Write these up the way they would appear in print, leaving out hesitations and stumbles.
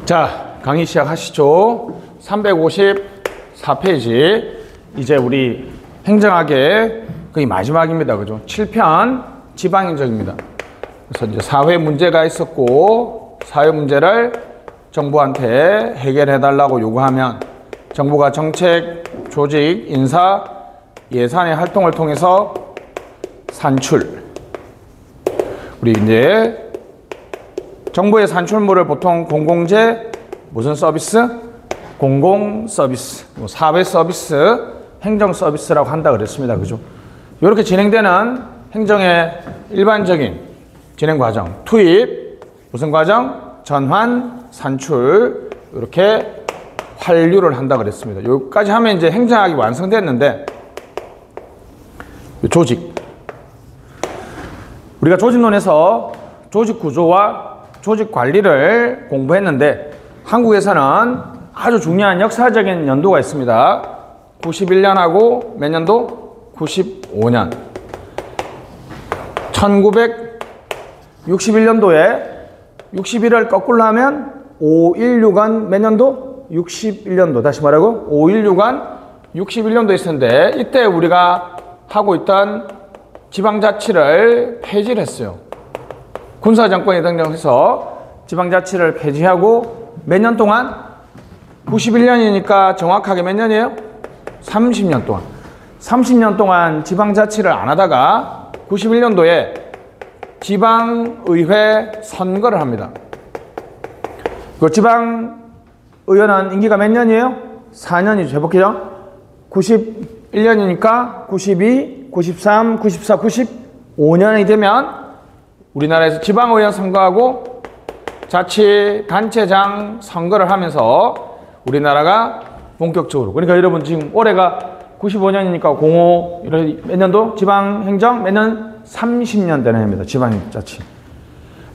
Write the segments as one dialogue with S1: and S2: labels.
S1: 자, 강의 시작하시죠. 354페이지. 이제 우리 행정학의 거의 마지막입니다. 그죠? 7편 지방행정입니다. 그래서 이제 사회 문제가 있었고, 사회 문제를 정부한테 해결해달라고 요구하면 정부가 정책, 조직, 인사, 예산의 활동을 통해서 산출. 우리 이제 정부의 산출물을 보통 공공재, 무슨 서비스? 공공 서비스, 사회 서비스, 행정 서비스라고 한다 그랬습니다. 그죠? 이렇게 진행되는 행정의 일반적인 진행 과정, 투입, 무슨 과정? 전환, 산출, 이렇게 환류를 한다 그랬습니다. 여기까지 하면 이제 행정학이 완성됐는데, 조직. 우리가 조직론에서 조직 구조와 조직 관리를 공부했는데, 한국에서는 아주 중요한 역사적인 연도가 있습니다. 91년하고 몇 년도? 95년. 1961년도에 61을 거꾸로 하면 516은 몇 년도? 61년도. 다시 말하고 516은 61년도에 있었는데, 이때 우리가 하고 있던 지방자치를 폐지를 했어요. 군사정권이 등장해서 지방자치를 폐지하고 몇 년 동안? 91년이니까 정확하게 몇 년이에요? 30년 동안. 30년 동안 지방자치를 안 하다가 91년도에 지방의회 선거를 합니다. 그 지방의회는 임기가 몇 년이에요? 4년이죠. 해볼게요. 91년이니까 92, 93, 94, 95년이 되면 우리나라에서 지방의원 선거하고 자치단체장 선거를 하면서 우리나라가 본격적으로, 그러니까 여러분 지금 올해가 95년이니까 05, 몇 년도? 지방행정 몇 년? 30년 되는 해입니다. 지방자치.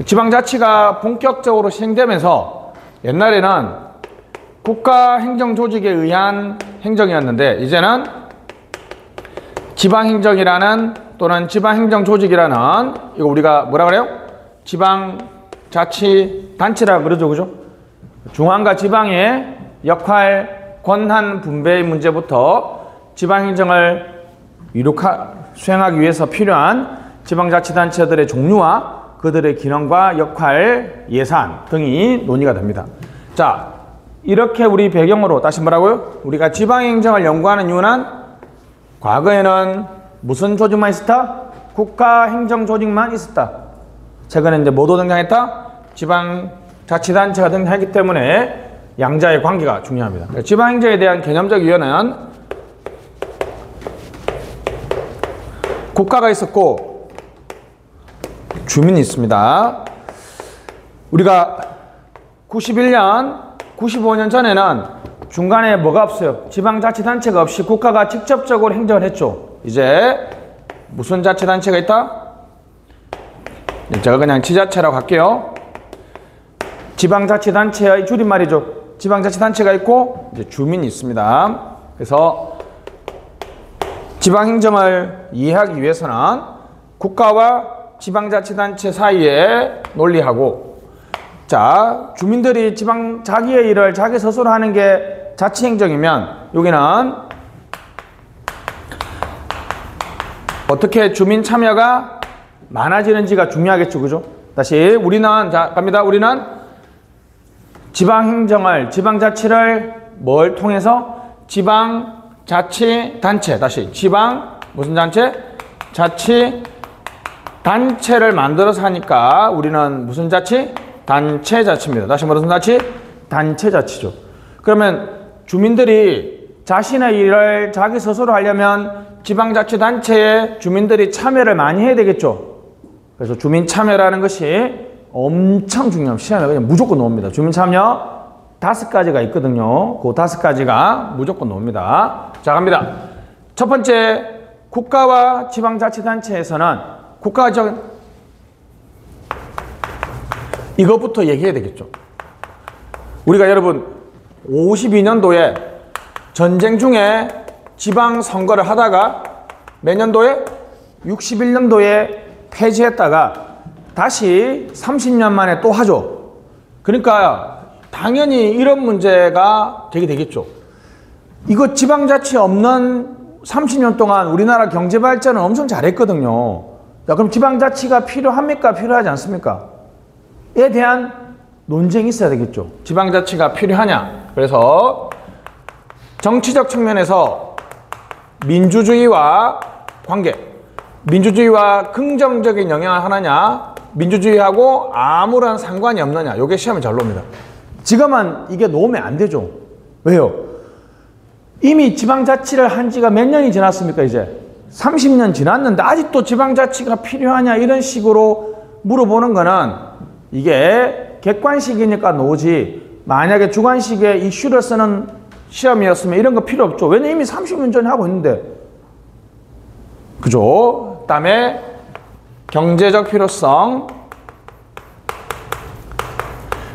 S1: 지방자치가 본격적으로 시행되면서 옛날에는 국가행정조직에 의한 행정이었는데, 이제는 지방행정이라는 또는 지방행정조직이라는, 이거 우리가 뭐라 그래요? 지방자치단체라고 그러죠. 그죠? 중앙과 지방의 역할, 권한 분배의 문제부터 지방행정을 수행하기 위해서 필요한 지방자치단체들의 종류와 그들의 기능과 역할, 예산 등이 논의가 됩니다. 자, 이렇게 우리 배경으로 다시 뭐라고요? 우리가 지방행정을 연구하는 이유는 과거에는 무슨 조직만 있었다? 국가행정조직만 있었다. 최근에 이제 뭐도 등장했다? 지방자치단체가 등장했기 때문에 양자의 관계가 중요합니다. 지방행정에 대한 개념적 이해는 국가가 있었고 주민이 있습니다. 우리가 91년, 95년 전에는 중간에 뭐가 없어요? 지방자치단체가 없이 국가가 직접적으로 행정을 했죠. 이제 무슨 자치단체가 있다? 제가 그냥 지자체라고 할게요. 지방자치단체의 줄임말이죠. 지방자치단체가 있고 이제 주민이 있습니다. 그래서 지방행정을 이해하기 위해서는 국가와 지방자치단체 사이에 논리하고, 자, 주민들이 자기의 일을 자기 스스로 하는 게 자치행정이면, 여기는 어떻게 주민 참여가 많아지는지가 중요하겠죠. 그죠? 다시 우리는, 자, 갑니다. 우리는 지방자치를 뭘 통해서? 지방자치단체, 다시 무슨 단체? 자치단체를 만들어서 하니까 우리는 무슨 자치? 단체자치입니다. 다시 무슨 자치? 단체자치죠. 그러면 주민들이 자신의 일을 자기 스스로 하려면 지방자치단체에 주민들이 참여를 많이 해야 되겠죠. 그래서 주민 참여라는 것이 엄청 중요합니다. 시험에 그냥 무조건 나옵니다. 주민 참여 5가지가 있거든요. 그 5가지가 무조건 나옵니다. 자, 갑니다. 첫 번째, 국가와 지방자치단체에서는 이것부터 얘기해야 되겠죠. 우리가 여러분 52년도에 전쟁 중에 지방선거를 하다가 몇 년도에? 61년도에 폐지했다가 다시 30년 만에 또 하죠. 그러니까 당연히 이런 문제가 되게 되겠죠. 이거 지방자치 없는 30년 동안 우리나라 경제 발전을 엄청 잘했거든요. 자, 그럼 지방자치가 필요합니까? 필요하지 않습니까? 에 대한 논쟁이 있어야 되겠죠. 지방자치가 필요하냐? 그래서 정치적 측면에서 민주주의와 관계, 민주주의와 긍정적인 영향을 하느냐, 민주주의하고 아무런 상관이 없느냐, 이게 시험에 잘 나옵니다. 지금은 이게 놓으면 안 되죠. 왜요? 이미 지방자치를 한 지가 몇 년이 지났습니까? 이제 30년 지났는데 아직도 지방자치가 필요하냐 이런 식으로 물어보는 거는 이게 객관식이니까 놓지, 만약에 주관식의 이슈를 쓰는 시험이었으면 이런 거 필요 없죠. 왜냐면 이미 30년 전에 하고 있는데. 그죠? 그 다음에 경제적 필요성.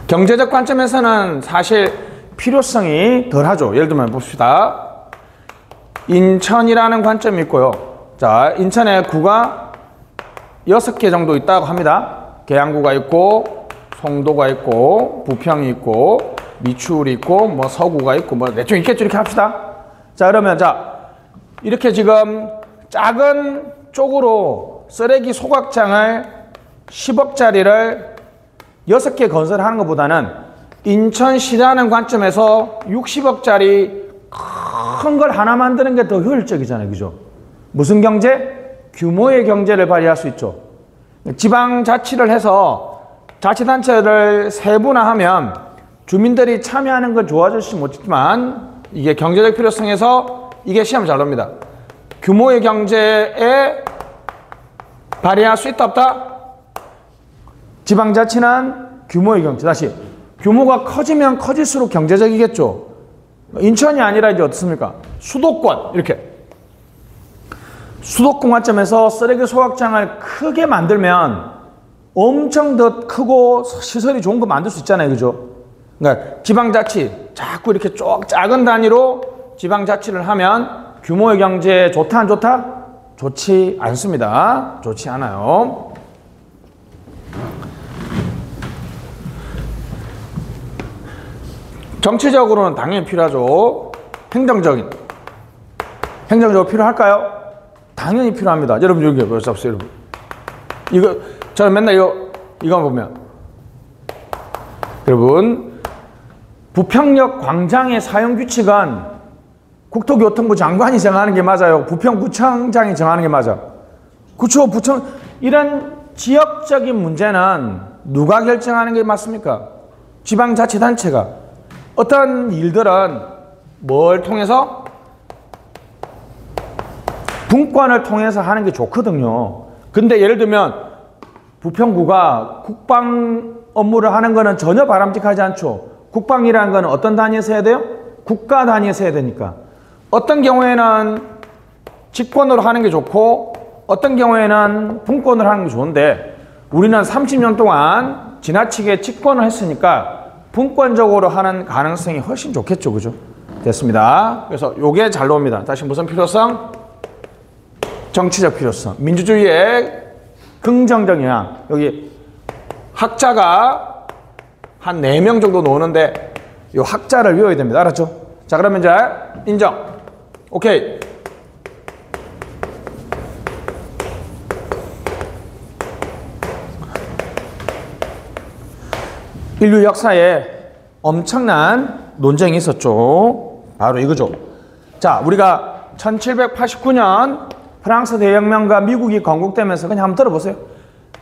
S1: 경제적 관점에서는 사실 필요성이 덜하죠. 예를 들면 봅시다. 인천이라는 관점이 있고요. 자, 인천에 구가 6개 정도 있다고 합니다. 계양구가 있고, 송도가 있고, 부평이 있고, 미추홀이 있고, 뭐 서구가 있고, 뭐 대충 있겠죠. 이렇게 합시다. 자, 그러면 자, 이렇게 지금 작은 쪽으로 쓰레기 소각장을 10억짜리를 6개 건설하는 것보다는 인천시라는 관점에서 60억짜리 큰 걸 하나 만드는 게 더 효율적이잖아요. 그죠? 무슨 경제? 규모의 경제를 발휘할 수 있죠. 지방자치를 해서 자치단체를 세분화하면 주민들이 참여하는 건 좋아질 수 못했지만 이게 경제적 필요성에서 이게 시험 잘 나옵니다. 규모의 경제에 발휘할 수 있다 없다? 지방자치는 규모의 경제. 다시 규모가 커지면 커질수록 경제적이겠죠. 인천이 아니라 이제 어떻습니까? 수도권 이렇게 수도권 관점에서 쓰레기 소각장을 크게 만들면 엄청 더 크고 시설이 좋은 거 만들 수 있잖아요. 그죠? 그러니까 지방자치 자꾸 이렇게 쭉 작은 단위로 지방자치를 하면 규모의 경제에 좋다 안 좋다? 좋지 않습니다. 좋지 않아요. 정치적으로는 당연히 필요하죠. 행정적으로 필요할까요? 당연히 필요합니다. 여러분 여기 보세요, 여러분. 이거 저는 맨날 이거 보면 여러분 부평역 광장의 사용 규칙은 국토교통부 장관이 정하는 게 맞아요. 부평구청장이 정하는 게 맞아. 그렇죠. 부청 이런 지역적인 문제는 누가 결정하는 게 맞습니까? 지방자치단체가. 어떤 일들은 뭘 통해서? 분권을 통해서 하는 게 좋거든요. 근데 예를 들면 부평구가 국방 업무를 하는 거는 전혀 바람직하지 않죠. 국방이라는 거는 어떤 단위에서 해야 돼요? 국가 단위에서 해야 되니까. 어떤 경우에는 직권으로 하는 게 좋고 어떤 경우에는 분권으로 하는 게 좋은데 우리는 30년 동안 지나치게 직권을 했으니까 분권적으로 하는 가능성이 훨씬 좋겠죠. 그죠? 됐습니다. 그래서 요게 잘 나옵니다. 다시 무슨 필요성? 정치적 필요성. 민주주의의 긍정적 영향. 여기 학자가 한 4명 정도 나오는데 요 학자를 외워야 됩니다. 알았죠? 자, 그러면 이제 인정. 오케이. 인류 역사에 엄청난 논쟁이 있었죠. 바로 이거죠. 자, 우리가 1789년 프랑스 대혁명과 미국이 건국되면서 그냥 한번 들어보세요.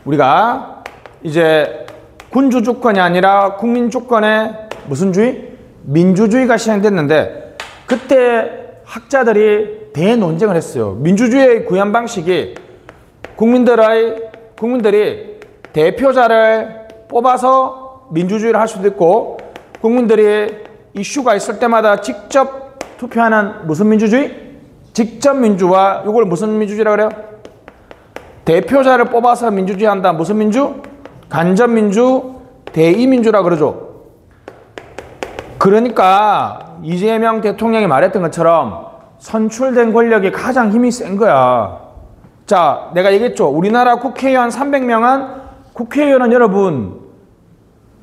S1: 우리가 이제 군주 주권이 아니라 국민 주권의 무슨 주의? 민주주의가 시행됐는데 그때 학자들이 대논쟁을 했어요. 민주주의의 구현 방식이 국민들이 대표자를 뽑아서 민주주의를 할 수도 있고 국민들이 이슈가 있을 때마다 직접 투표하는 무슨 민주주의? 직접 민주화. 이걸 무슨 민주주의라고 그래요? 대표자를 뽑아서 민주주의 한다. 무슨 민주? 간접 민주, 대의민주라고 그러죠. 그러니까 이재명 대통령이 말했던 것처럼 선출된 권력이 가장 힘이 센 거야. 자, 내가 얘기했죠. 우리나라 국회의원 300명은 국회의원은 여러분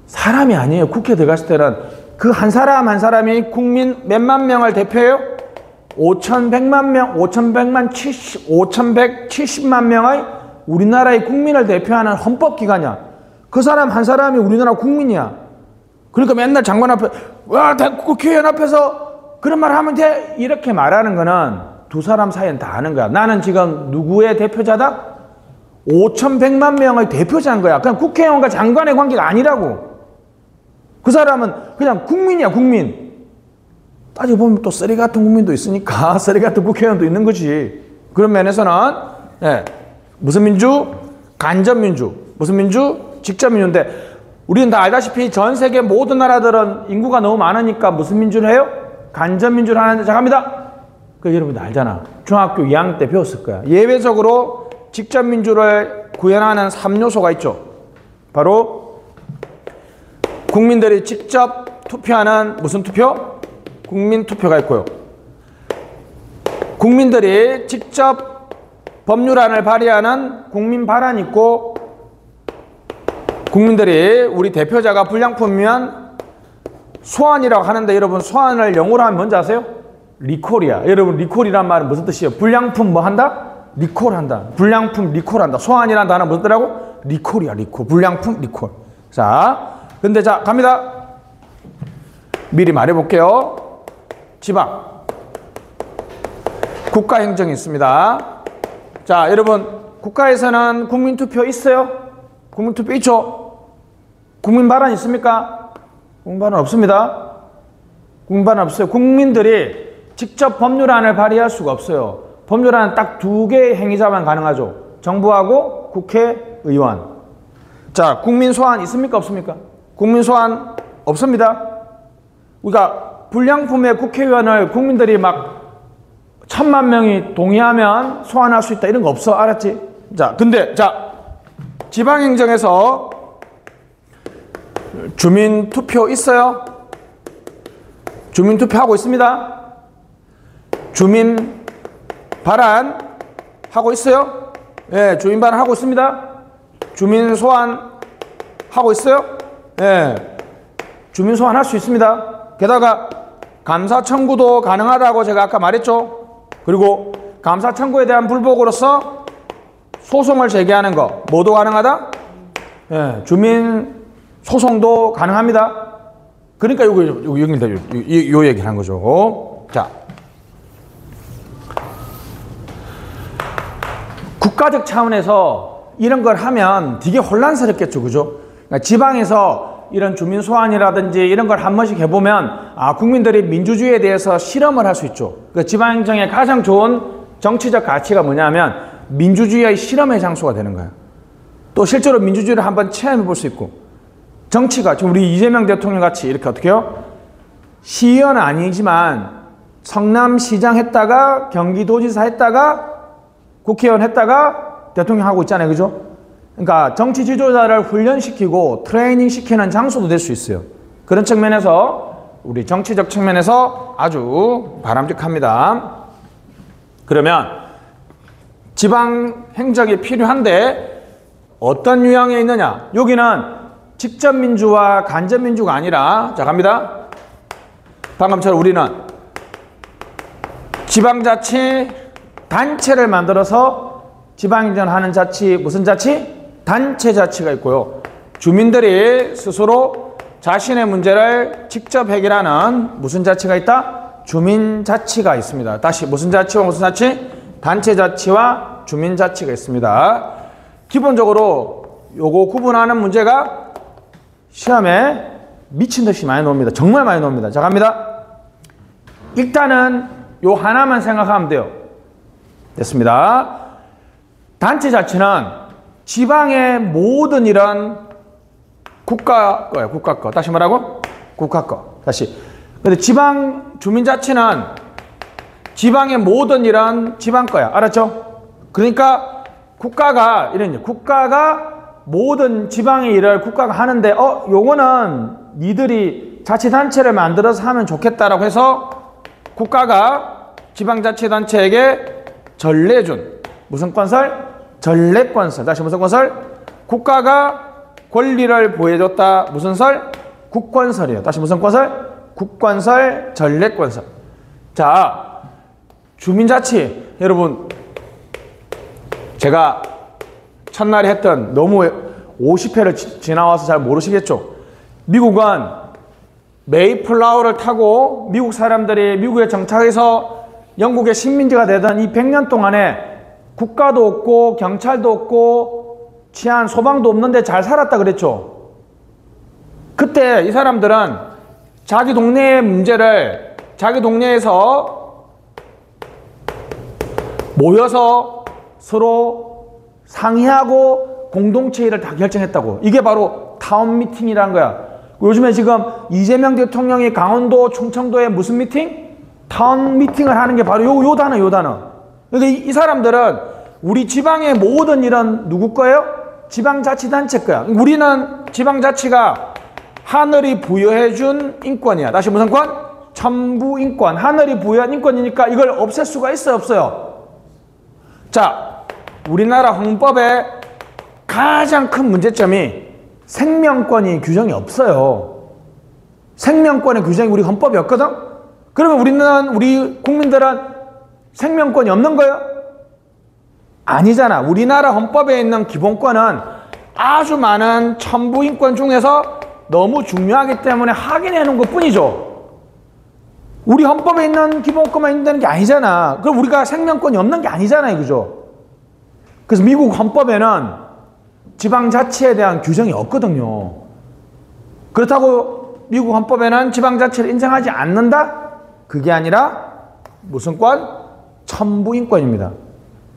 S1: 사람이 아니에요. 국회 들어갔을 때는 그 한 사람 한 사람이 국민 몇만 명을 대표해요? 5,100만 명, 5,170만 명의 우리나라의 국민을 대표하는 헌법기관이야. 그 사람 한 사람이 우리나라 국민이야. 그러니까 맨날 장관 앞에, 와, 국회의원 앞에서 그런 말 하면 돼. 이렇게 말하는 거는 두 사람 사이는 다 아는 거야. 나는 지금 누구의 대표자다? 5,100만 명의 대표자인 거야. 그냥 국회의원과 장관의 관계가 아니라고. 그 사람은 그냥 국민이야, 국민. 따지고 보면 또 쓰레기 같은 국민도 있으니까 쓰레기 같은 국회의원도 있는 거지. 그런 면에서는 예, 무슨 민주? 간접민주. 무슨 민주? 직접민주인데 우리는 다 알다시피 전 세계 모든 나라들은 인구가 너무 많으니까 무슨 민주를 해요? 간접민주를 하는데 자 갑니다. 그 여러분들 알잖아. 중학교 2학년 때 배웠을 거야. 예외적으로 직접민주를 구현하는 3요소가 있죠. 바로 국민들이 직접 투표하는 무슨 투표? 국민투표가 있고요. 국민들이 직접 법률안을 발의하는 국민발안이 있고 국민들이 우리 대표자가 불량품이면 소환이라고 하는데 여러분 소환을 영어로 하면 뭔지 아세요? 리콜이야. 여러분 리콜이란 말은 무슨 뜻이에요? 불량품 뭐 한다? 리콜한다. 불량품 리콜한다. 소환이란 단어 무슨 뜻이라고? 리콜이야. 리콜. 불량품 리콜. 자, 근데 자 갑니다. 미리 말해볼게요. 지방 국가행정이 있습니다. 자 여러분 국가에서는 국민투표 있어요? 국민투표 있죠? 국민발언 있습니까? 국민발언 없습니다. 국민발언 없어요. 국민들이 직접 법률안을 발의할 수가 없어요. 법률안은 딱 두 개의 행위자만 가능하죠. 정부하고 국회의원. 자 국민소환 있습니까? 없습니까? 국민소환 없습니다. 우리가 불량품의 국회의원을 국민들이 막 1,000만 명이 동의하면 소환할 수 있다 이런 거 없어. 알았지? 자, 근데 자 지방행정에서 주민투표 있어요? 주민투표 하고 있습니다. 주민발안 하고 있어요? 예, 주민발안 하고 있습니다. 주민소환 하고 있어요? 예, 주민소환 할 수 있습니다. 게다가 감사 청구도 가능하다고 제가 아까 말했죠. 그리고 감사 청구에 대한 불복으로서 소송을 제기하는 거 뭐도 가능하다? 예, 주민 소송도 가능합니다. 그러니까 요 얘기를 한 거죠. 자, 국가적 차원에서 이런 걸 하면 되게 혼란스럽겠죠, 그죠? 그러니까 지방에서 이런 주민 소환이라든지 이런 걸 한 번씩 해보면 국민들이 민주주의에 대해서 실험을 할 수 있죠. 그 지방행정의 가장 좋은 정치적 가치가 뭐냐면 민주주의의 실험의 장소가 되는 거예요. 또 실제로 민주주의를 한번 체험해 볼 수 있고 정치가 지금 우리 이재명 대통령 같이 이렇게 어떻게 해요? 시의원은 아니지만 성남시장 했다가 경기도지사 했다가 국회의원 했다가 대통령 하고 있잖아요. 그죠? 그러니까 정치 지도자를 훈련시키고 트레이닝 시키는 장소도 될 수 있어요. 그런 측면에서 우리 정치적 측면에서 아주 바람직합니다. 그러면 지방 행정이 필요한데 어떤 유형에 있느냐? 여기는 직접 민주와 간접 민주가 아니라 자 갑니다. 방금처럼 우리는 지방자치 단체를 만들어서 지방행정하는 자치 무슨 자치? 단체 자치가 있고요. 주민들이 스스로 자신의 문제를 직접 해결하는 무슨 자치가 있다? 주민자치가 있습니다. 다시 무슨 자치와 무슨 자치? 단체 자치와 주민자치가 있습니다. 기본적으로 요거 구분하는 문제가 시험에 미친 듯이 많이 나옵니다. 정말 많이 나옵니다. 자 갑니다. 일단은 요 하나만 생각하면 돼요. 됐습니다. 단체 자치는 지방의 모든 이런 국가 거예요. 국가 거. 다시 말하고 국가 거. 다시. 근데 지방 주민자치는 지방의 모든 이런 지방 거야. 알았죠? 그러니까 국가가 이런 국가가 모든 지방의 일을 국가가 하는데 요거는 니들이 자치단체를 만들어서 하면 좋겠다라고 해서 국가가 지방자치단체에게 전례준 무슨 건설? 전례건설. 다시 무슨 건설? 국가가 권리를 부여해줬다. 무슨 설? 국권설이에요. 다시 무슨 권설? 국권설, 전례권설. 자, 주민자치. 여러분, 제가 첫날에 했던 너무 50회를 지나와서 잘 모르시겠죠? 미국은 메이플라워를 타고 미국 사람들이 미국에 정착해서 영국의 식민지가 되던 이 100년 동안에 국가도 없고 경찰도 없고 치안 소방도 없는데 잘 살았다 그랬죠. 그때 이 사람들은 자기 동네의 문제를 자기 동네에서 모여서 서로 상의하고 공동체 일을 다 결정했다고. 이게 바로 타운 미팅이라는 거야. 요즘에 지금 이재명 대통령이 강원도 충청도에 무슨 미팅? 타운 미팅을 하는 게 바로 요 단어. 그러니까 이 사람들은 우리 지방의 모든 일은 누구 거예요? 지방자치단체 거야. 우리는 지방자치가 하늘이 부여해준 인권이야. 다시 무슨 권? 천부인권. 하늘이 부여한 인권이니까 이걸 없앨 수가 있어요, 없어요? 자, 우리나라 헌법의 가장 큰 문제점이 생명권이 규정이 없어요. 생명권의 규정이 우리 헌법이 없거든? 그러면 우리 국민들은 생명권이 없는 거예요? 아니잖아. 우리나라 헌법에 있는 기본권은 아주 많은 천부인권 중에서 너무 중요하기 때문에 확인해 놓은 것 뿐이죠. 우리 헌법에 있는 기본권만 있는 게 아니잖아. 그럼 우리가 생명권이 없는 게 아니잖아요. 그죠? 그래서 미국 헌법에는 지방자치에 대한 규정이 없거든요. 그렇다고 미국 헌법에는 지방자치를 인정하지 않는다? 그게 아니라 무슨 권? 천부인권입니다.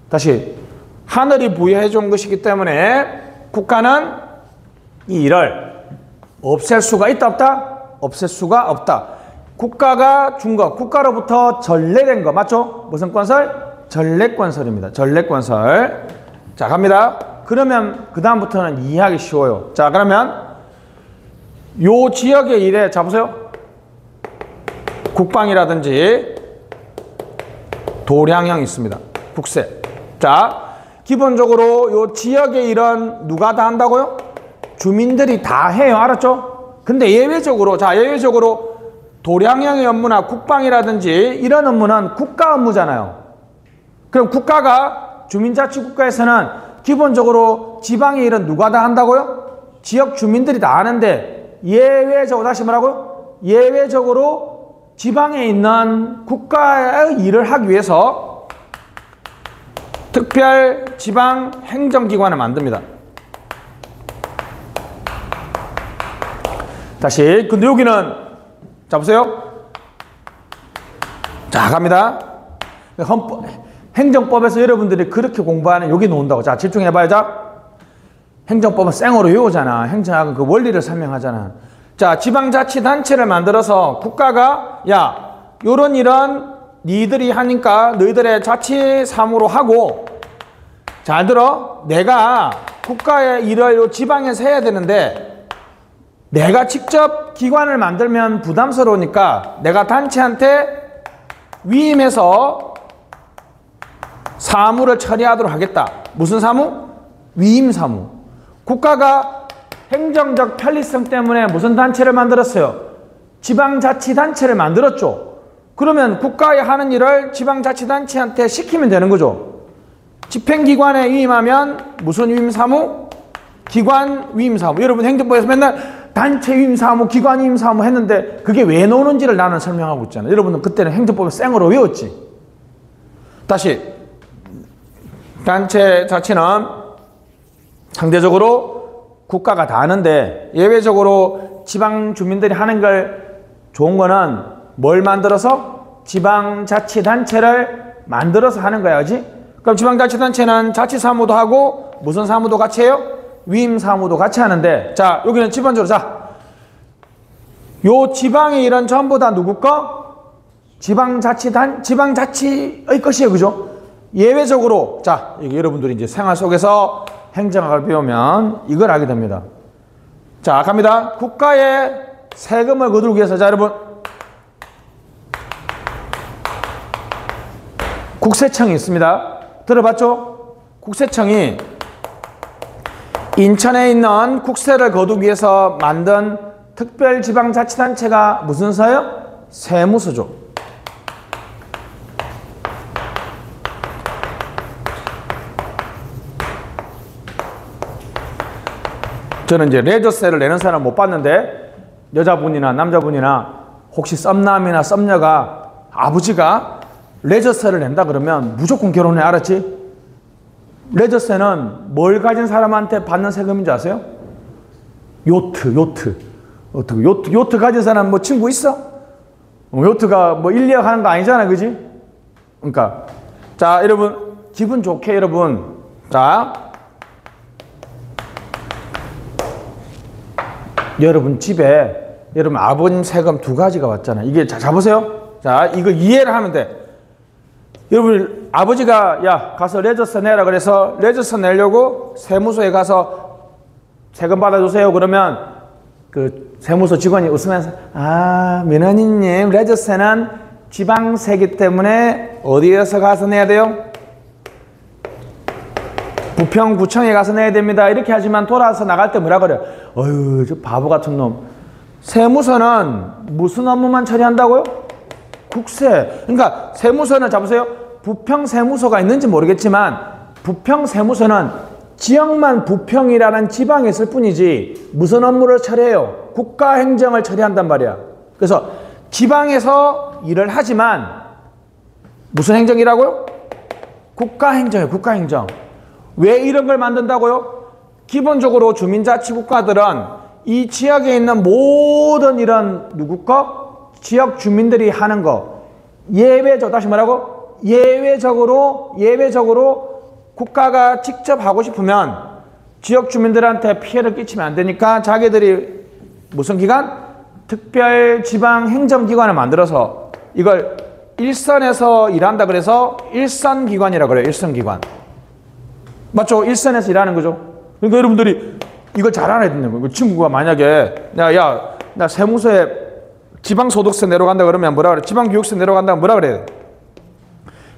S1: 다시 하늘이 부여해 준 것이기 때문에 국가는 이 일을 없앨 수가 있다 없다? 없앨 수가 없다. 국가가 준 것, 국가로부터 전례된 거 맞죠? 무슨 권설? 전례권설입니다. 전례권설. 자, 갑니다. 그러면 그 다음부터는 이해하기 쉬워요. 자, 그러면 요 지역의 일에 자 보세요. 국방이라든지 도량형이 있습니다. 국세. 자, 기본적으로 요 지역의 일은 누가 다 한다고요? 주민들이 다 해요. 알았죠? 근데 예외적으로 도량형의 업무나 국방이라든지 이런 업무는 국가 업무잖아요. 그럼 국가가 주민자치국가에서는 기본적으로 지방의 일은 누가 다 한다고요? 지역 주민들이 다 하는데 예외적으로 다시 뭐라고요? 예외적으로 지방에 있는 국가의 일을 하기 위해서 특별 지방 행정기관을 만듭니다. 다시. 근데 여기는 자 보세요. 자 갑니다. 헌법, 행정법에서 여러분들이 그렇게 공부하는 여기 놓은다고. 자 집중해봐요. 자 행정법은 생으로 외우잖아. 행정학은 그 원리를 설명하잖아. 자 지방자치단체를 만들어서 국가가 야 요런 일은 니들이 하니까 너희들의 자치사무로 하고 잘 들어. 내가 국가의 일을 요 지방에서 해야 되는데 내가 직접 기관을 만들면 부담스러우니까 내가 단체한테 위임해서 사무를 처리하도록 하겠다. 무슨 사무? 위임 사무. 국가가 행정적 편리성 때문에 무슨 단체를 만들었어요? 지방자치단체를 만들었죠. 그러면 국가에 하는 일을 지방자치단체한테 시키면 되는 거죠. 집행기관에 위임하면 무슨 위임사무? 기관 위임사무. 여러분 행정부에서 맨날 단체 위임사무, 기관 위임사무 했는데 그게 왜 나오는지를 나는 설명하고 있잖아요. 여러분은 그때는 행정법을 생으로 외웠지. 다시 단체 자치는 상대적으로 국가가 다 하는데 예외적으로 지방 주민들이 하는 걸 좋은 거는 뭘 만들어서? 지방자치단체를 만들어서 하는 거야. 그지? 그럼 지방자치단체는 자치사무도 하고 무슨 사무도 같이 해요? 위임사무도 같이 하는데 자 여기는 기본적으로 자 요 지방의 일은 전부 다 누구 거? 지방자치의 것이에요. 그죠? 예외적으로 자 이게 여러분들이 이제 생활 속에서 행정학을 배우면 이걸 알게 됩니다. 자 갑니다. 국가에 세금을 거두기 위해서 자 여러분 국세청이 있습니다. 들어봤죠? 국세청이 인천에 있는 국세를 거두기 위해서 만든 특별지방자치단체가 무슨 서요? 세무서죠. 저는 이제 레저세를 내는 사람 못 봤는데 여자분이나 남자분이나 혹시 썸남이나 썸녀가 아버지가 레저세를 낸다 그러면 무조건 결혼해. 알았지? 레저세는 뭘 가진 사람한테 받는 세금인 줄 아세요? 요트. 어떻게 요트 가진 사람 뭐 친구 있어? 요트가 뭐 1, 2억 하는 거 아니잖아, 그지? 그러니까 자, 여러분 기분 좋게 여러분, 자, 여러분 집에 여러분 아버님 세금 2가지가 왔잖아. 이게 자 보세요. 자, 이거 이해를 하면 돼. 여러분 아버지가 야 가서 레저세 내라 그래서 레저세 내려고 세무서에 가서 세금 받아주세요. 그러면 그 세무서 직원이 웃으면서 아, 민원인님 레저세는 지방세기 때문에 어디에서 가서 내야 돼요? 부평구청에 가서 내야 됩니다. 이렇게 하지만 돌아서 나갈 때 뭐라 그래요? 어휴, 저 바보 같은 놈. 세무서는 무슨 업무만 처리한다고요? 국세. 그러니까 세무서는 잡으세요. 부평세무서가 있는지 모르겠지만 부평세무서는 지역만 부평이라는 지방에 있을 뿐이지 무슨 업무를 처리해요? 국가행정을 처리한단 말이야. 그래서 지방에서 일을 하지만 무슨 행정이라고요? 국가행정이에요. 국가행정. 왜 이런 걸 만든다고요? 기본적으로 주민자치국가들은 이 지역에 있는 모든 이런 누구 거? 지역 주민들이 하는 거 예외적, 다시 뭐라고? 예외적으로 국가가 직접 하고 싶으면 지역 주민들한테 피해를 끼치면 안 되니까 자기들이 무슨 기관? 특별지방행정기관을 만들어서 이걸 일선에서 일한다 그래서 일선기관이라고 그래요. 일선기관. 맞죠? 일선에서 일하는 거죠. 그러니까 여러분들이 이걸 잘 알아야 된다는 거예요. 친구가 만약에 나 세무서에 지방소득세 내려간다 그러면 뭐라 그래? 지방교육세 내려간다 그러면 뭐라 그래?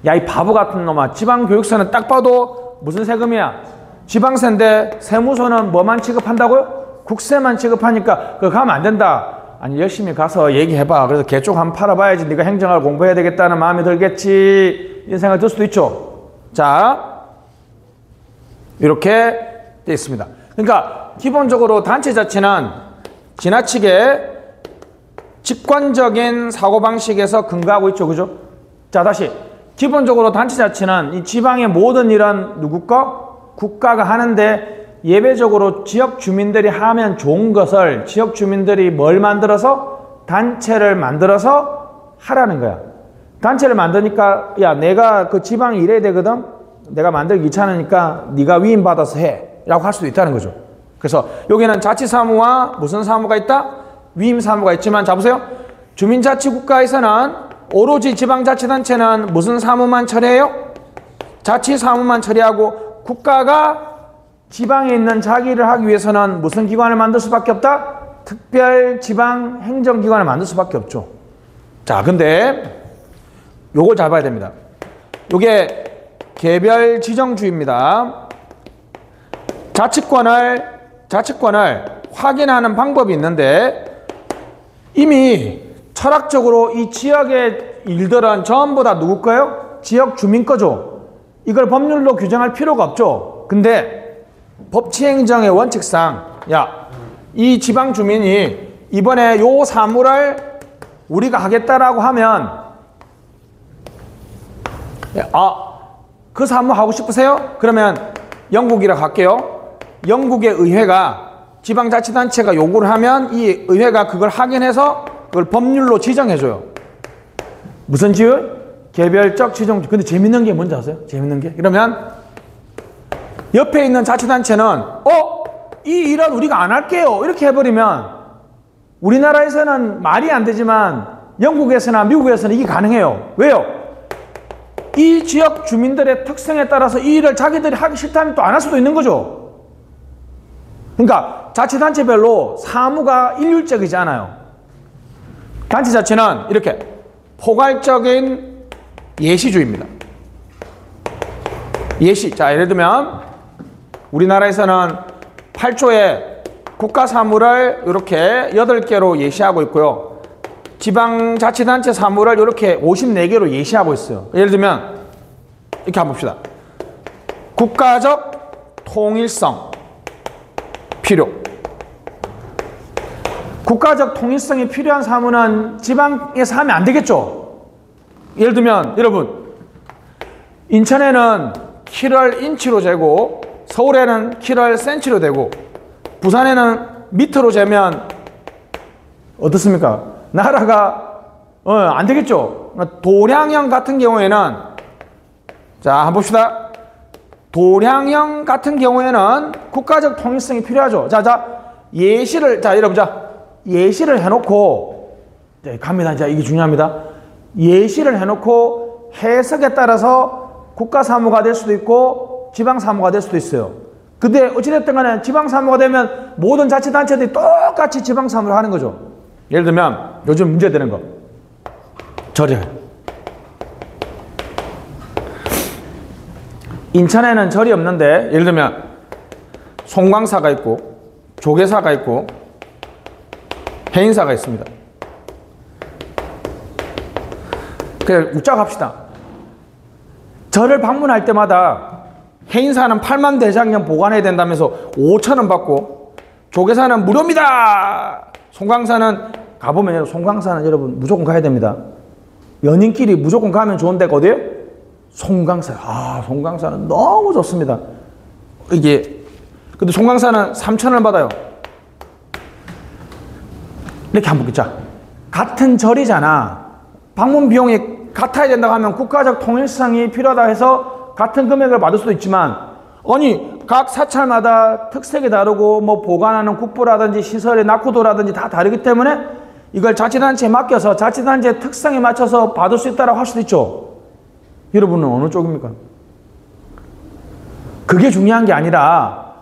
S1: 야, 이 바보 같은 놈아. 지방교육세는 딱 봐도 무슨 세금이야? 지방세인데 세무서는 뭐만 취급한다고요? 국세만 취급하니까 그거 가면 안 된다. 아니, 열심히 가서 얘기해봐. 그래서 개 쪽 한번 팔아봐야지 네가 행정을 공부해야 되겠다는 마음이 들겠지. 이런 생각이 들 수도 있죠. 자, 이렇게 되어 있습니다. 그러니까 기본적으로 단체자치는 지나치게 직관적인 사고방식에서 근거하고 있죠. 그죠? 자, 다시. 기본적으로 단체자치는 이 지방의 모든 일은 누구 거? 국가가 하는데 예외적으로 지역 주민들이 하면 좋은 것을 지역 주민들이 뭘 만들어서? 단체를 만들어서 하라는 거야. 단체를 만드니까 야, 내가 그 지방에 일해야 되거든? 내가 만들기 귀찮으니까 네가 위임받아서 해 라고 할 수도 있다는 거죠. 그래서 여기는 자치사무와 무슨 사무가 있다? 위임사무가 있지만 잡으세요. 주민자치국가에서는 오로지 지방자치단체는 무슨 사무만 처리해요? 자치사무만 처리하고 국가가 지방에 있는 자기를 하기 위해서는 무슨 기관을 만들 수밖에 없다? 특별지방행정기관을 만들 수밖에 없죠. 자, 근데 요걸 잘 봐야 됩니다. 요게 개별지정주의입니다. 자치권을 확인하는 방법이 있는데 이미 철학적으로 이 지역의 일들은 전부 다 누구 거예요? 지역 주민 거죠. 이걸 법률로 규정할 필요가 없죠. 근데 법치행정의 원칙상 야, 이 지방 주민이 이번에 요 사무를 우리가 하겠다라고 하면 그 사무 하고 싶으세요? 그러면 영국이라 갈게요. 영국의 의회가 지방자치단체가 요구를 하면 이 의회가 그걸 확인해서 그걸 법률로 지정해줘요. 무슨 지율? 개별적 지정. 근데 재밌는 게 뭔지 아세요? 재밌는 게? 그러면 옆에 있는 자치단체는 이 일은 우리가 안 할게요. 이렇게 해버리면 우리나라에서는 말이 안 되지만 영국에서나 미국에서는 이게 가능해요. 왜요? 이 지역 주민들의 특성에 따라서 이 일을 자기들이 하기 싫다면 또 안 할 수도 있는 거죠. 그러니까 자치단체별로 사무가 일률적이지 않아요. 단체자치는 이렇게 포괄적인 예시주의입니다. 예시. 자, 예를 들면 우리나라에서는 8조에 국가사무를 이렇게 8개로 예시하고 있고요. 지방자치단체 사무를 이렇게 54개로 예시하고 있어요. 예를 들면 이렇게 한번 봅시다. 국가적 통일성 필요. 국가적 통일성이 필요한 사무는 지방에서 하면 안 되겠죠. 예를 들면 여러분, 인천에는 키를 인치로 재고 서울에는 키를 센치로 재고 부산에는 미터로 재면 어떻습니까? 나라가 안 되겠죠. 도량형 같은 경우에는 자 한번 봅시다. 도량형 같은 경우에는 국가적 통일성이 필요하죠. 자 예시를 여러분 예시를 해놓고 갑니다. 자 이게 중요합니다. 예시를 해놓고 해석에 따라서 국가사무가 될 수도 있고 지방사무가 될 수도 있어요. 근데 어찌됐든 간에 지방사무가 되면 모든 자치단체들이 똑같이 지방사무를 하는 거죠. 예를 들면 요즘 문제되는 거 절약. 인천에는 절이 없는데 예를 들면 송광사가 있고 조계사가 있고 해인사가 있습니다. 그래 웃자고 합시다. 절을 방문할 때마다 해인사는 8만 대장경 보관해야 된다면서 5,000원 받고 조계사는 무료입니다. 송광사는 가보면 송광사는 여러분 무조건 가야 됩니다. 연인끼리 무조건 가면 좋은 데가 어디예요? 송광사. 송광사는 너무 좋습니다. 이게 근데 송광사는 3,000원 받아요. 이렇게 한번 보자. 같은 절이잖아. 방문 비용이 같아야 된다고 하면 국가적 통일성이 필요하다 해서 같은 금액을 받을 수도 있지만 아니 각 사찰마다 특색이 다르고 뭐 보관하는 국부라든지 시설의 낙후도라든지 다 다르기 때문에 이걸 자치단체에 맡겨서 자치단체의 특성에 맞춰서 받을 수 있다고 할 수도 있죠. 여러분은 어느 쪽입니까? 그게 중요한 게 아니라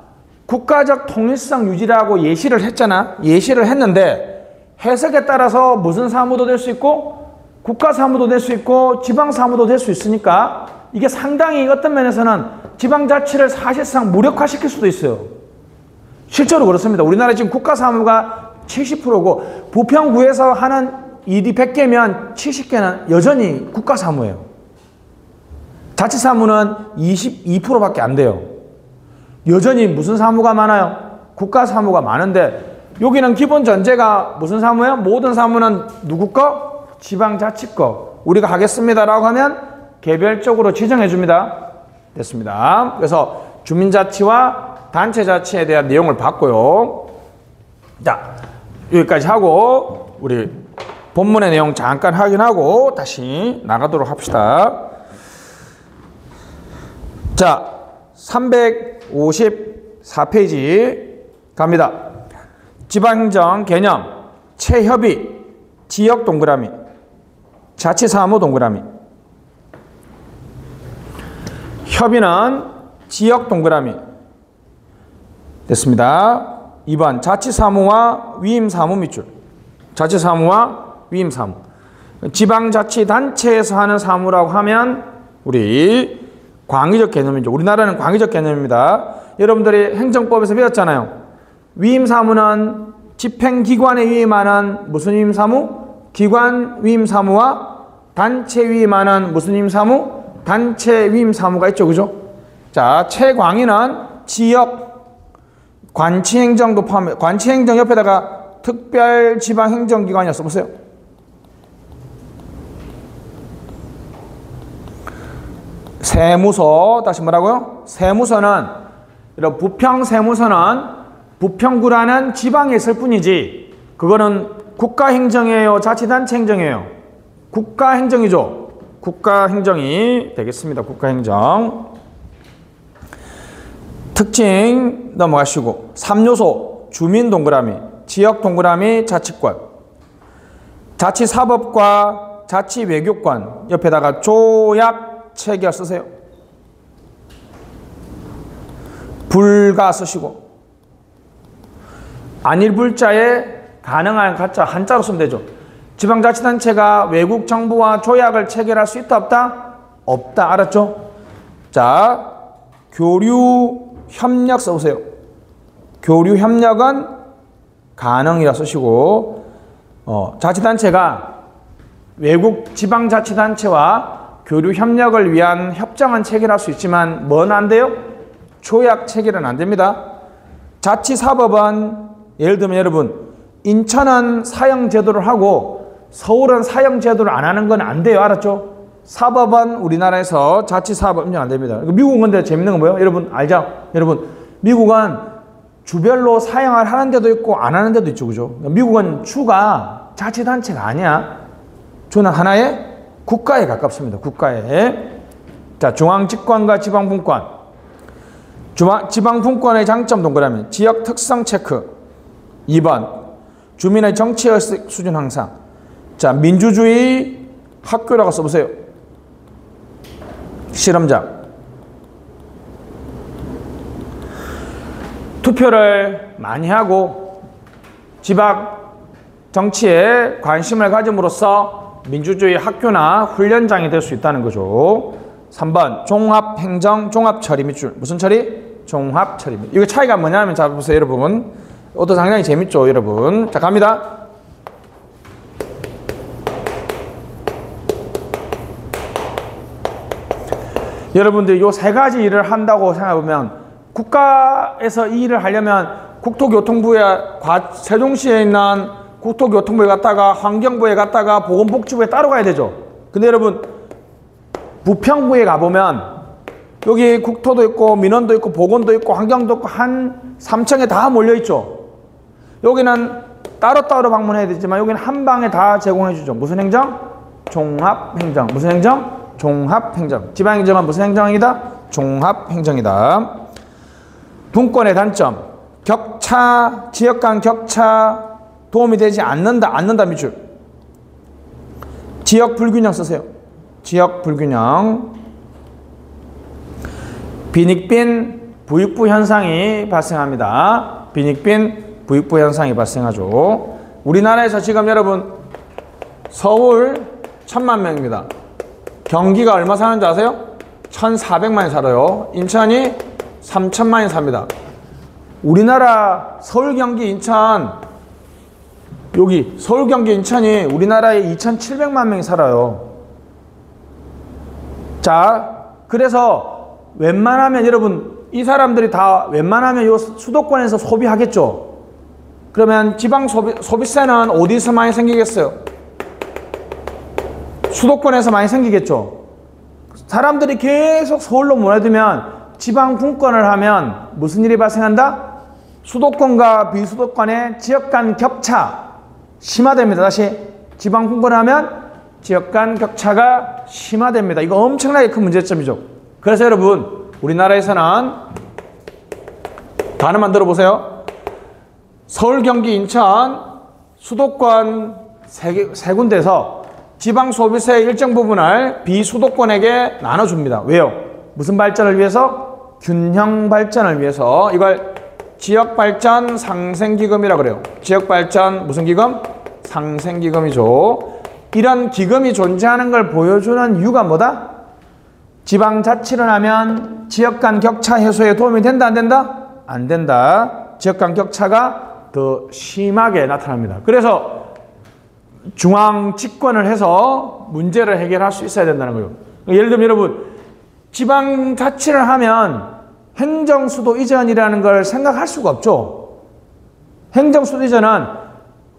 S1: 국가적 통일성 유지라고 예시를 했잖아. 예시를 했는데 해석에 따라서 무슨 사무도 될 수 있고 국가사무도 될 수 있고 지방사무도 될 수 있으니까 이게 상당히 어떤 면에서는 지방자치를 사실상 무력화시킬 수도 있어요. 실제로 그렇습니다. 우리나라 지금 국가사무가 70%고 부평구에서 하는 일이 100개면 70개는 여전히 국가사무예요. 자치사무는 22%밖에 안 돼요. 여전히 무슨 사무가 많아요? 국가사무가 많은데 여기는 기본 전제가 무슨 사무예요? 모든 사무는 누구 거? 지방자치 거. 우리가 하겠습니다라고 하면 개별적으로 지정해 줍니다. 됐습니다. 그래서 주민자치와 단체자치에 대한 내용을 봤고요. 자, 여기까지 하고 우리 본문의 내용 잠깐 확인하고 다시 나가도록 합시다. 자, 354페이지 갑니다. 지방행정 개념, 체협의, 지역 동그라미, 자치사무 동그라미. 협의는 지역 동그라미. 됐습니다. 2번 자치사무와 위임사무 밑줄. 자치사무와 위임사무. 지방자치단체에서 하는 사무라고 하면 우리 광의적 개념이죠. 우리나라는 광의적 개념입니다. 여러분들이 행정법에서 배웠잖아요. 위임사무는 집행기관에 위임하는 무슨 위임사무? 기관 위임사무와 단체 위임하는 무슨 위임사무? 단체 위임사무가 있죠. 그죠? 자, 최광의는 지역 관치행정도 포함해. 관치행정 옆에다가 특별지방행정기관이었어. 보세요. 세무서, 다시 뭐라고요? 세무서는, 이런 부평세무서는 부평구라는 지방에 있을 뿐이지, 그거는 국가행정이에요? 자치단체 행정이에요? 국가행정이죠? 국가행정이 되겠습니다. 국가행정. 특징 넘어가시고 3요소 주민 동그라미, 지역 동그라미, 자치권. 자치사법과 자치외교권 옆에다가 조약 체결 쓰세요. 불가 쓰시고 안일불자에 가능한 가짜 한자로 쓰면 되죠. 지방자치단체가 외국 정부와 조약을 체결할 수 있다 없다? 없다. 알았죠? 자, 교류 협력 써보세요. 교류 협력은 가능이라 쓰시고, 자치단체가 외국 지방자치단체와 교류 협력을 위한 협정은 체결할 수 있지만 뭐는 안 돼요? 조약 체결은 안 됩니다. 자치사법은 예를 들면 여러분, 인천은 사형제도를 하고 서울은 사형제도를 안 하는 건 안 돼요. 알았죠? 사법은 우리나라에서 자치사법 인정 안 됩니다. 미국은 근데 재밌는 건 뭐예요? 여러분 알죠? 여러분, 미국은 주별로 사형을 하는 데도 있고 안 하는 데도 있죠. 그죠? 미국은 주가 자치단체가 아니야. 주는 하나의 국가에 가깝습니다. 국가에. 자, 중앙집권과 지방분권. 지방분권의 장점 동그라미. 지역 특성 체크. 2번. 주민의 정치의식 수준 향상. 자, 민주주의 학교라고 써보세요. 실험장. 투표를 많이 하고 지방 정치에 관심을 가짐으로써 민주주의 학교나 훈련장이 될 수 있다는 거죠. 3번 종합행정, 종합처리 밑줄. 무슨 처리? 종합처리 밑줄. 이거 차이가 뭐냐면 자 보세요 여러분. 이것도 상당히 재밌죠 여러분. 자 갑니다. 여러분들 요 세 가지 일을 한다고 생각해보면 국가에서 이 일을 하려면 국토교통부에 세종시에 있는 국토교통부에 갔다가 환경부에 갔다가 보건복지부에 따로 가야 되죠. 근데 여러분 부평구에 가보면 여기 국토도 있고 민원도 있고 보건도 있고 환경도 있고 한 3층에 다 몰려있죠. 여기는 따로따로 방문해야 되지만 여기는 한 방에 다 제공해 주죠. 무슨 행정? 종합행정. 무슨 행정? 종합행정. 지방행정은 무슨 행정이다? 종합행정이다. 분권의 단점. 격차, 지역 간 격차 도움이 되지 않는다 밑줄. 지역 불균형 쓰세요. 지역 불균형. 빈익빈 부익부 현상이 발생합니다. 빈익빈 부익부 현상이 발생하죠. 우리나라에서 지금 여러분 서울 1000만 명입니다. 경기가 얼마 사는지 아세요? 1400만이 살아요. 인천이 3000만이 삽니다. 우리나라 서울, 경기, 인천 여기 서울, 경기, 인천이 우리나라에 2700만 명이 살아요. 자, 그래서 웬만하면 여러분 이 사람들이 다 웬만하면 요 수도권에서 소비하겠죠. 그러면 지방 소비세는 어디서 많이 생기겠어요? 수도권에서 많이 생기겠죠. 사람들이 계속 서울로 몰아들면 지방 분권을 하면 무슨 일이 발생한다? 수도권과 비수도권의 지역 간 격차 심화됩니다. 다시 지방 분권을 하면 지역 간 격차가 심화됩니다. 이거 엄청나게 큰 문제점이죠. 그래서 여러분 우리나라에서는 단어만 들어보세요. 서울, 경기, 인천, 수도권 세 군데에서 지방 소비세의 일정 부분을 비수도권에게 나눠줍니다. 왜요? 무슨 발전을 위해서? 균형 발전을 위해서. 이걸 지역발전 상생기금이라고 그래요. 지역발전 무슨 기금? 상생기금이죠. 이런 기금이 존재하는 걸 보여주는 이유가 뭐다? 지방자치를 하면 지역 간 격차 해소에 도움이 된다 안 된다? 안 된다. 지역 간 격차가 더 심하게 나타납니다. 그래서 중앙 집권을 해서 문제를 해결할 수 있어야 된다는 거예요. 예를 들면 여러분 지방자치를 하면 행정수도 이전이라는 걸 생각할 수가 없죠. 행정수도 이전은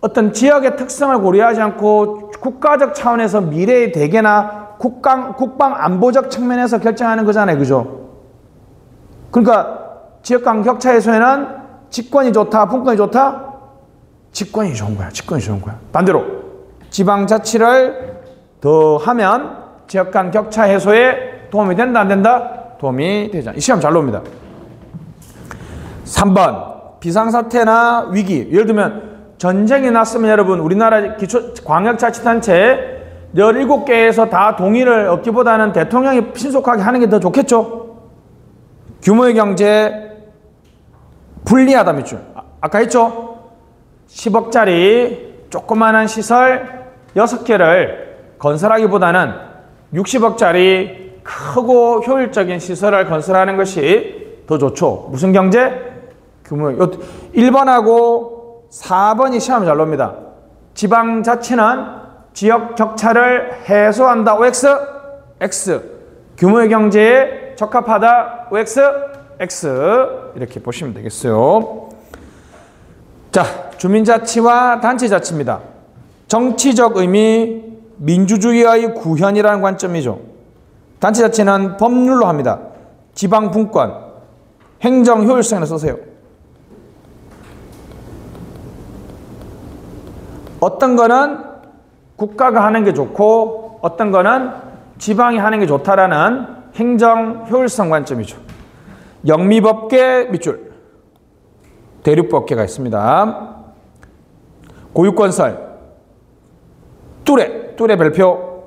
S1: 어떤 지역의 특성을 고려하지 않고 국가적 차원에서 미래의 대계나 국방 안보적 측면에서 결정하는 거잖아요. 그죠? 그러니까 지역 간 격차 해소에는 직권이 좋다, 분권이 좋다? 직권이 좋은 거야. 직권이 좋은 거야. 반대로 지방자치를 더 하면 지역 간 격차 해소에 도움이 된다 안 된다? 도움이 되지 않아. 이 시험 잘 나옵니다. 3번 비상사태나 위기. 예를 들면 전쟁이 났으면 여러분 우리나라 광역자치단체 17개에서 다 동의를 얻기보다는 대통령이 신속하게 하는 게 더 좋겠죠. 규모의 경제 불리하다 밑줄. 아까 했죠. 10억짜리 조그마한 시설 6개를 건설하기보다는 60억짜리 크고 효율적인 시설을 건설하는 것이 더 좋죠. 무슨 경제? 규모 1번하고 4번이 시험 잘 놉니다. 지방자치는 지역 격차를 해소한다. OX, X. 규모의 경제에 적합하다. OX, X. 이렇게 보시면 되겠어요. 자, 주민자치와 단체자치입니다. 정치적 의미, 민주주의의 구현이라는 관점이죠. 단체자치는 법률로 합니다. 지방분권, 행정 효율성에 써세요. 어떤 거는 국가가 하는 게 좋고 어떤 거는 지방이 하는 게 좋다라는 행정 효율성 관점이죠. 영미법계 밑줄, 대륙법계가 있습니다. 고유건설, 뚜레 별표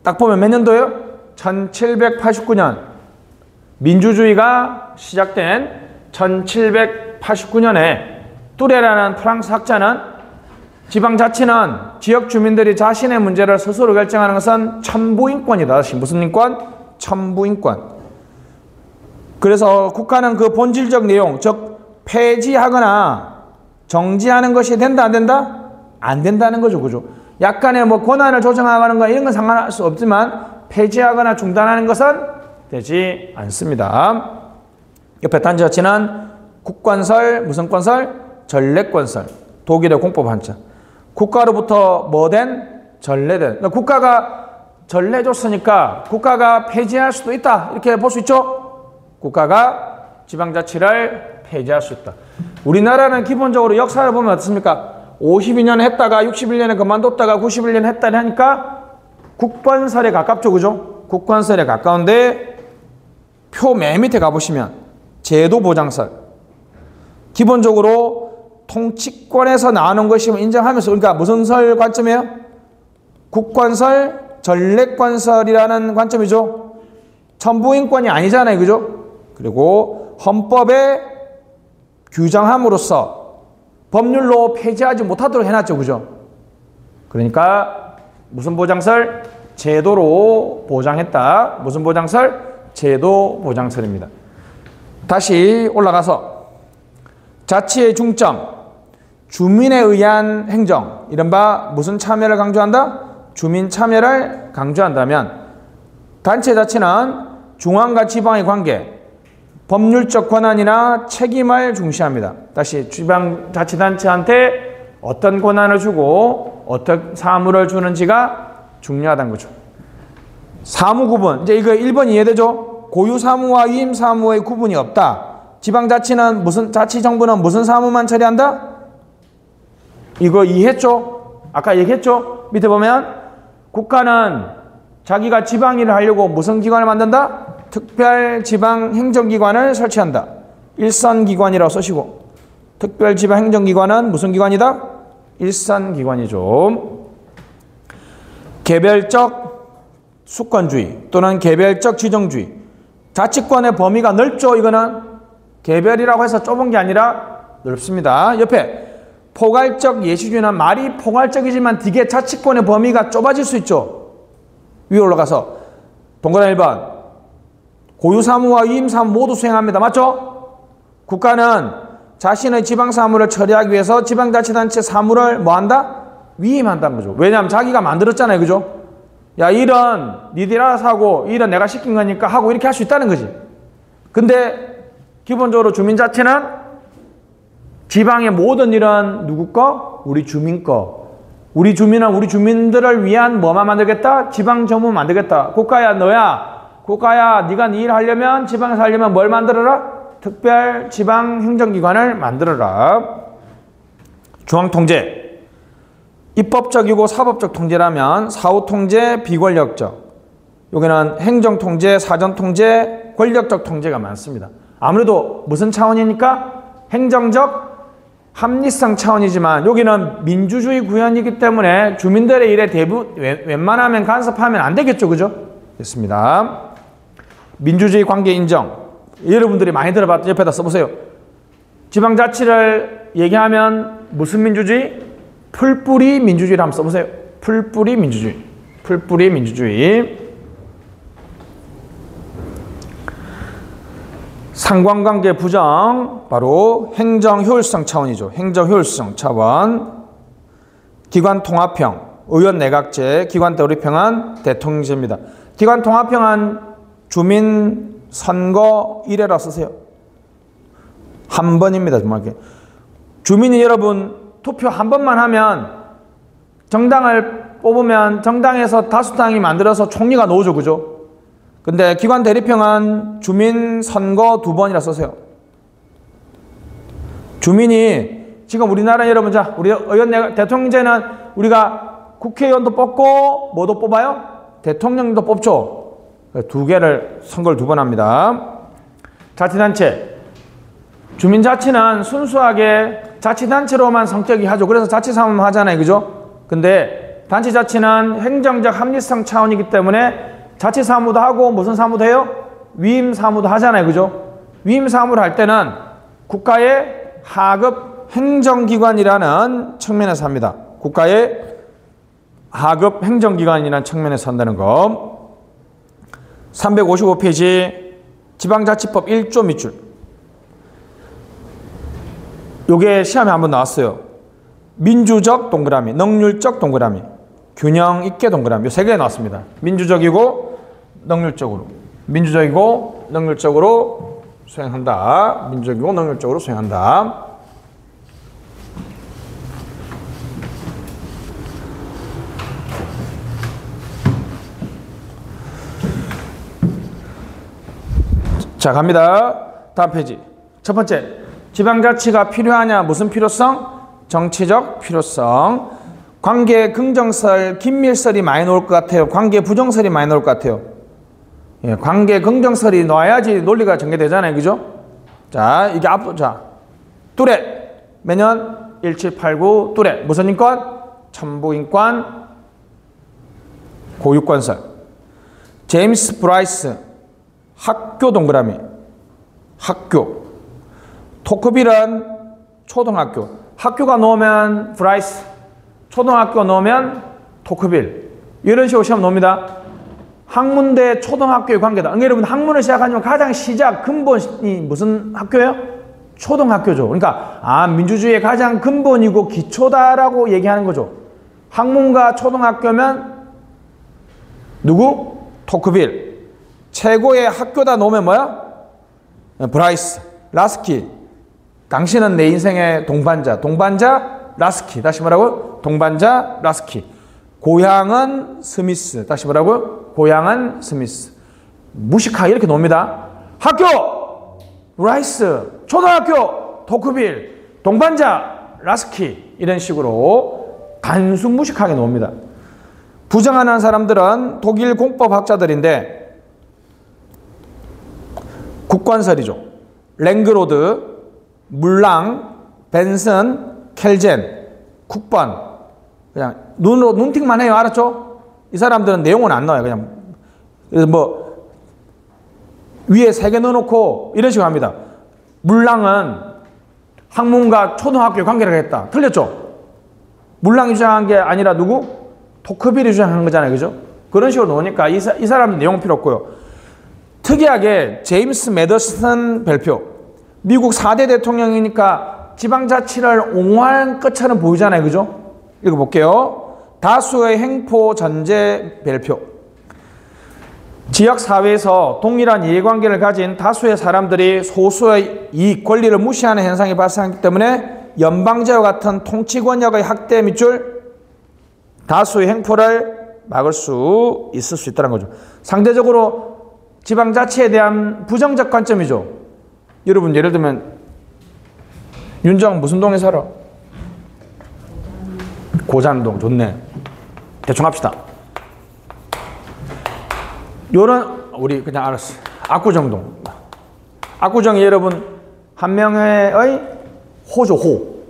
S1: 딱 보면 몇 년도예요? 1789년. 민주주의가 시작된 1789년에 뚜레라는 프랑스 학자는 지방자치는 지역 주민들이 자신의 문제를 스스로 결정하는 것은 천부인권이다. 무슨 인권? 천부인권. 그래서 국가는 그 본질적 내용, 즉 폐지하거나 정지하는 것이 된다 안 된다? 안 된다는 거죠. 그죠? 약간의 뭐 권한을 조정하는 거 이런 건 상관할 수 없지만 폐지하거나 중단하는 것은 되지 않습니다. 옆에 단체자치는 국건설, 무슨 건설? 전례건설. 독일의 공법 한자. 국가로부터 뭐된? 전례된. 그러니까 국가가 전례 줬으니까 국가가 폐지할 수도 있다. 이렇게 볼 수 있죠? 국가가 지방자치를 폐지할 수 있다. 우리나라는 기본적으로 역사를 보면 어떻습니까? 52년 했다가 61년에 그만뒀다가 91년 했다 하니까 국건설에 가깝죠. 그죠? 국건설에 가까운데 표 맨 밑에 가보시면 제도보장설. 기본적으로 통치권에서 나오는 것이 인정하면서, 그러니까 무슨 설 관점이에요? 국건설, 전례건설이라는 관점이죠. 천부인권이 아니잖아요. 그죠? 그리고 헌법에 규정함으로써 법률로 폐지하지 못하도록 해놨죠. 그죠? 그러니까 무슨 보장설? 제도로 보장했다. 무슨 보장설? 제도 보장설입니다. 다시 올라가서 자치의 중점, 주민에 의한 행정, 이른바 무슨 참여를 강조한다? 주민 참여를 강조한다면 단체자치는 중앙과 지방의 관계, 법률적 권한이나 책임을 중시합니다. 다시 지방자치단체한테 어떤 권한을 주고 어떤 사무를 주는지가 중요하다는 거죠. 사무 구분, 이제 이거 1번 이해되죠? 고유사무와 위임사무의 구분이 없다. 지방자치는 무슨, 자치정부는 무슨 사무만 처리한다? 이거 이해했죠? 아까 얘기했죠? 밑에 보면 국가는 자기가 지방일을 하려고 무슨 기관을 만든다? 특별지방행정기관을 설치한다. 일선기관이라고 쓰시고, 특별지방행정기관은 무슨 기관이다? 일선기관이죠. 개별적 수권주의 또는 개별적 지정주의. 자치권의 범위가 넓죠. 이거는 개별이라고 해서 좁은 게 아니라 넓습니다. 옆에 포괄적 예시주의는 말이 포괄적이지만 되게 자치권의 범위가 좁아질 수 있죠. 위로 올라가서 동그라미 1번. 고유사무와 위임사무 모두 수행합니다. 맞죠? 국가는 자신의 지방사무를 처리하기 위해서 지방자치단체 사무를 뭐한다? 위임한다는 거죠. 왜냐하면 자기가 만들었잖아요. 그죠? 야, 일은 니들 알아서 하고 일은 내가 시킨 거니까 하고 이렇게 할 수 있다는 거지. 근데 기본적으로 주민자치는 지방의 모든 일은 누구 거? 우리 주민 거. 우리 주민은 우리 주민들을 위한 뭐만 만들겠다? 지방정부 만들겠다. 국가야 너야. 국가야 네가 네 일 하려면 지방에서 하려면 뭘 만들어라? 특별 지방행정기관을 만들어라. 중앙통제. 입법적이고 사법적 통제라면 사후통제, 비권력적. 여기는 행정통제, 사전통제, 권력적 통제가 많습니다. 아무래도 무슨 차원이니까? 행정적 합리성 차원이지만 여기는 민주주의 구현이기 때문에 주민들의 일에 웬만하면 간섭하면 안 되겠죠. 그죠? 됐습니다. 민주주의 관계 인정. 여러분들이 많이 들어봤던 옆에다 써보세요. 지방자치를 얘기하면 무슨 민주주의? 풀뿌리 민주주의를 한번 써보세요. 풀뿌리 민주주의. 풀뿌리 민주주의. 상관관계 부정, 바로 행정효율성 차원이죠. 행정효율성 차원. 기관통합형, 의원내각제, 기관대우립형은 대통령제입니다. 기관통합형은 주민선거 1회라 쓰세요. 한 번입니다. 정말. 주민이 여러분 투표 한 번만 하면 정당을 뽑으면 정당에서 다수당이 만들어서 총리가 나오죠. 그죠? 근데 기관 대립형은 주민 선거 2번이라 쓰세요. 주민이 지금 우리나라 여러분, 자, 우리 의원 대통령제는 우리가 국회의원도 뽑고 뭐도 뽑아요? 대통령도 뽑죠. 2개를 선거를 2번 합니다. 자치단체. 주민자치는 순수하게 자치단체로만 성격이 하죠. 그래서 자치사무만 하잖아요. 그죠? 근데 단체자치는 행정적 합리성 차원이기 때문에 자치사무도 하고 무슨 사무도 해요? 위임사무도 하잖아요. 그죠? 위임사무를 할 때는 국가의 하급 행정기관이라는 측면에서 합니다. 국가의 하급 행정기관이라는 측면에서 한다는 거. 355페이지 지방자치법 1조 밑줄. 요게 시험에 한번 나왔어요. 민주적 동그라미, 능률적 동그라미, 균형 있게 동그라미. 요 3개 나왔습니다. 민주적이고 능률적으로. 민주적이고 능률적으로 수행한다. 민주적이고 능률적으로 수행한다. 자, 갑니다. 다음 페이지. 첫 번째, 지방자치가 필요하냐? 무슨 필요성? 정치적 필요성. 관계 긍정설, 긴밀설이 많이 나올 것 같아요. 관계 부정설이 많이 나올 것 같아요. 예, 관계 긍정설이 나와야지 논리가 전개되잖아요. 그죠? 자, 이게 자, 뚜레. 매년 1789 뚜레. 무슨 인권? 천부인권, 고유권설. 제임스 브라이스. 학교 동그라미. 학교. 토크빌은 초등학교. 학교가 넣으면 브라이스. 초등학교 넣으면 토크빌. 이런 식으로 시험 나옵니다. 학문대 초등학교의 관계다. 여러분, 학문을 시작하면 가장 시작 근본이 무슨 학교예요? 초등학교죠. 그러니까 민주주의의 가장 근본이고 기초다라고 얘기하는 거죠. 학문과 초등학교면 누구? 토크빌. 최고의 학교다 놓으면 뭐야? 브라이스. 라스키. 당신은 내 인생의 동반자. 동반자 라스키. 다시 뭐라고요? 동반자 라스키. 고향은 스미스. 다시 뭐라고요? 고향은 스미스. 무식하게 이렇게 놉니다. 학교 브라이스. 초등학교 토크빌. 동반자 라스키. 이런 식으로 단순 무식하게 놉니다. 부정하는 사람들은 독일 공법학자들인데 국관설이죠. 랭그로드, 물랑, 벤슨, 켈젠, 국번. 그냥 눈팅만 해요. 알았죠? 이 사람들은 내용은 안 나와요. 그냥. 그래서 뭐 위에 3개 넣어놓고 이런 식으로 합니다. 물랑은 학문과 초등학교의 관계를 했다. 틀렸죠? 물랑이 주장한 게 아니라 누구? 토크빌이 주장한 거잖아요. 그죠? 그런 식으로 놓으니까 이 사람은 내용 필요 없고요. 특이하게 제임스 매더슨 별표. 미국 4대 대통령이니까 지방자치를 옹호한 것처럼 보이잖아요. 그죠? 읽어볼게요. 다수의 행포 전제 별표. 지역사회에서 동일한 이해관계를 가진 다수의 사람들이 소수의 이익, 권리를 무시하는 현상이 발생하기 때문에 연방제와 같은 통치 권력의 확대 밑줄 다수의 행포를 막을 수 있을 수 있다는 거죠. 상대적으로 지방자치에 대한 부정적 관점이죠. 여러분, 예를 들면 윤정 무슨 동에 살아? 고잔동. 좋네. 대충 합시다. 요런 우리 그냥 알았어. 압구정동. 압구정이 여러분 한 명의 호죠. 호.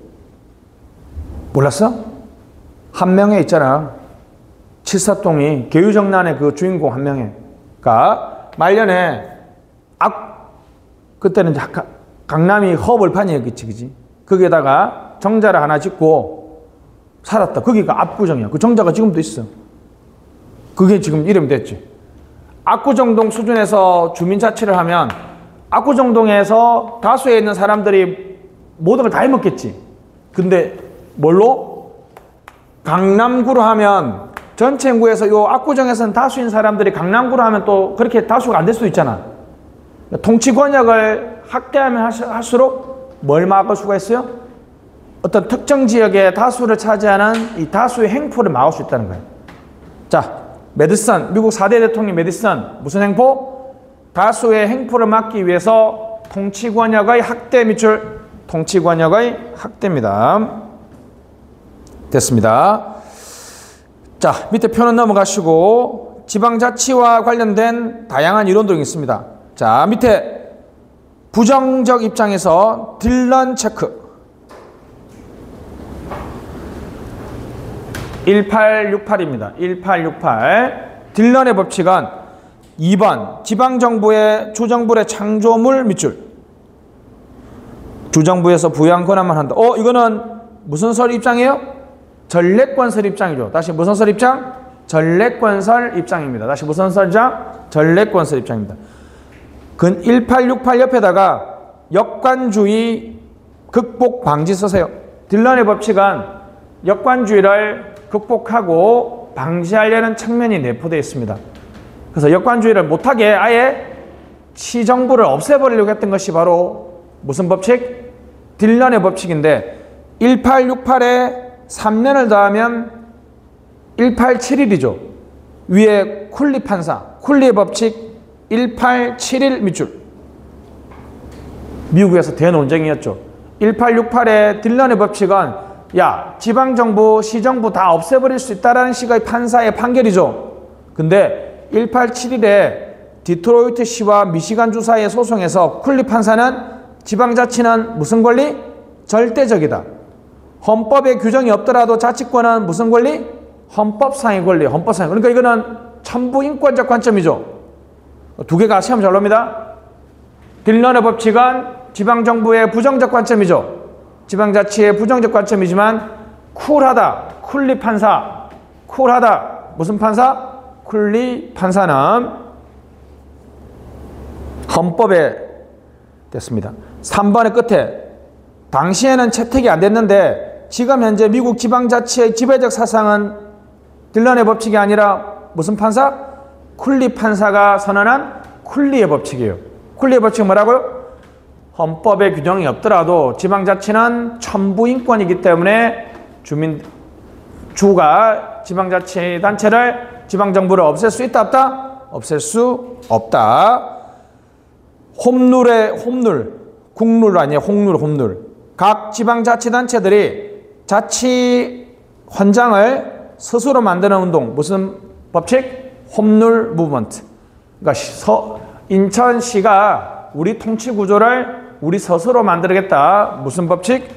S1: 몰랐어? 한 명에 있잖아. 칠사동이 계유정난의 그 주인공 한 명에가 말년에 그때는 이제 강남이 허벌판이에요. 그치? 거기에다가 정자를 하나 짓고 살았다. 거기가 압구정이야. 그 정자가 지금도 있어. 그게 지금 이름이 됐지. 압구정동 수준에서 주민자치를 하면 압구정동에서 다수에 있는 사람들이 모든 걸 다 해먹겠지. 근데 뭘로? 강남구로 하면 전체 인구에서 요 압구정에서는 다수인 사람들이 강남구로 하면 또 그렇게 다수가 안 될 수도 있잖아. 통치 권력을 확대하면 할수록 뭘 막을 수가 있어요? 어떤 특정 지역의 다수를 차지하는 이 다수의 횡포를 막을 수 있다는 거예요. 자, 메디슨, 미국 4대 대통령 메디슨, 무슨 횡포? 다수의 횡포를 막기 위해서 통치 권력의 확대 밑줄, 통치 권력의 확대입니다. 됐습니다. 자, 밑에 표는 넘어가시고 지방자치와 관련된 다양한 이론도 있습니다. 자, 밑에 부정적 입장에서 딜런 체크 1868입니다. 1868 딜런의 법칙은 2번 지방정부의 주정부의 창조물 밑줄 주정부에서 부여한 권한만 한다. 이거는 무슨 설 입장이에요? 전략건설 입장이죠. 다시 무슨 설 입장? 전략건설 입장입니다. 다시 무슨 설 입장? 전략건설 입장입니다. 근 1868 옆에다가 역관주의 극복 방지 쓰세요. 딜런의 법칙은 역관주의를 극복하고 방지하려는 측면이 내포되어 있습니다. 그래서 역관주의를 못하게 아예 시정부를 없애버리려고 했던 것이 바로 무슨 법칙? 딜런의 법칙인데 1868에 3년을 더하면 1871이죠. 위에 쿨리 판사, 쿨리의 법칙 1871 밑줄. 미국에서 대논쟁이었죠. 1868의 딜런의 법칙은 야, 지방정부, 시정부 다 없애버릴 수 있다는 식의 판사의 판결이죠. 근데 1871에 디트로이트 시와 미시간 주사의 소송에서 쿨리 판사는 지방자치는 무슨 권리? 절대적이다. 헌법에 규정이 없더라도 자치권은 무슨 권리? 헌법상의 권리, 헌법상의 권리. 그러니까 이거는 천부인권적 관점이죠. 두 개가 시험 잘 놉니다. 딜런의 법칙은 지방정부의 부정적 관점이죠. 지방자치의 부정적 관점이지만 쿨하다, 쿨리 판사, 쿨하다. 무슨 판사? 쿨리 판사는 헌법에 됐습니다. 3번의 끝에 당시에는 채택이 안 됐는데 지금 현재 미국 지방자치의 지배적 사상은 딜런의 법칙이 아니라 무슨 판사? 쿨리 판사가 선언한 쿨리의 법칙이에요. 쿨리의 법칙은 뭐라고요? 헌법에 규정이 없더라도 지방자치는 천부인권이기 때문에 주가 지방자치단체를 지방정부를 없앨 수 있다 없다? 없앨 수 없다. 국룰 아니에요. 홍룰. 각 지방자치단체들이 자치헌장을 스스로 만드는 운동. 무슨 법칙? 홈룰 무브먼트. 그러니까 인천시가 우리 통치구조를 우리 스스로 만들겠다. 무슨 법칙?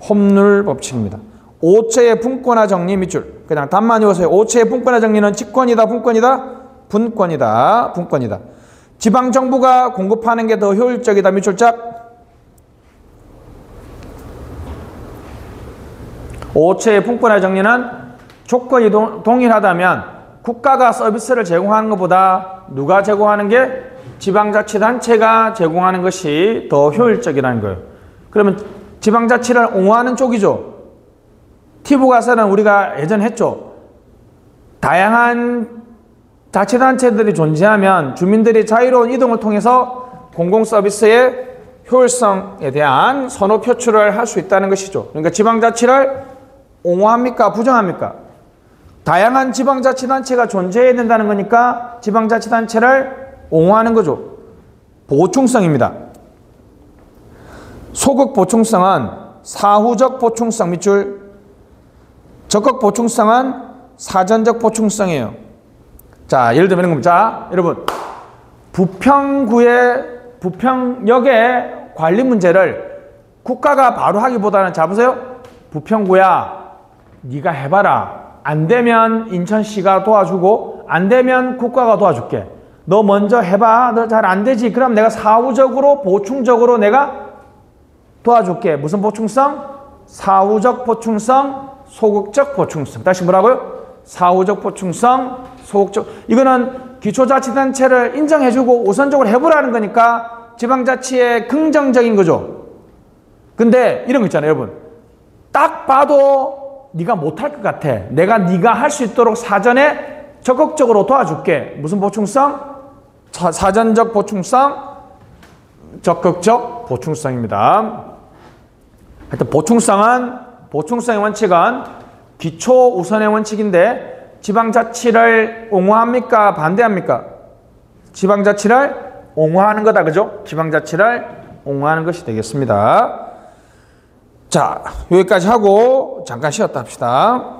S1: 홈룰 법칙입니다. 오체의 분권화 정리 밑줄. 그냥 답만 읽으세요. 오체의 분권화 정리는 직권이다, 분권이다? 분권이다. 지방정부가 공급하는 게 더 효율적이다. 밑줄짝. 오체의 분권화 정리는 조건이 동일하다면 국가가 서비스를 제공하는 것보다 누가 제공하는 게? 지방자치단체가 제공하는 것이 더 효율적이라는 거예요. 그러면 지방자치를 옹호하는 쪽이죠. 티브가서는 우리가 예전에 했죠. 다양한 자치단체들이 존재하면 주민들이 자유로운 이동을 통해서 공공서비스의 효율성에 대한 선호 표출을 할 수 있다는 것이죠. 그러니까 지방자치를 옹호합니까? 부정합니까? 다양한 지방자치단체가 존재해야 된다는 거니까 지방자치단체를 옹호하는 거죠. 보충성입니다. 소극 보충성은 사후적 보충성 밑줄, 적극 보충성은 사전적 보충성이에요. 자, 예를 들면 이런 겁니다. 자, 여러분, 부평역의 관리 문제를 국가가 바로 하기보다는 자 보세요. 부평구야, 네가 해봐라. 안 되면 인천시가 도와주고 안 되면 국가가 도와줄게. 너 먼저 해봐. 너 잘 안 되지. 그럼 내가 사후적으로 보충적으로 내가 도와줄게. 무슨 보충성? 사후적 보충성, 소극적 보충성. 다시 뭐라고요? 사후적 보충성, 소극적. 이거는 기초자치단체를 인정해주고 우선적으로 해보라는 거니까 지방자치의 긍정적인 거죠. 근데 이런 거 있잖아요, 여러분. 딱 봐도 네가 못할 것 같아. 내가 네가 할 수 있도록 사전에 적극적으로 도와줄게. 무슨 보충성? 사전적 보충성, 적극적 보충성입니다. 하여튼 보충성의 원칙은 기초 우선의 원칙인데 지방자치를 옹호합니까? 반대합니까? 지방자치를 옹호하는 거다. 그죠? 지방자치를 옹호하는 것이 되겠습니다. 자, 여기까지 하고 잠깐 쉬었다 합시다.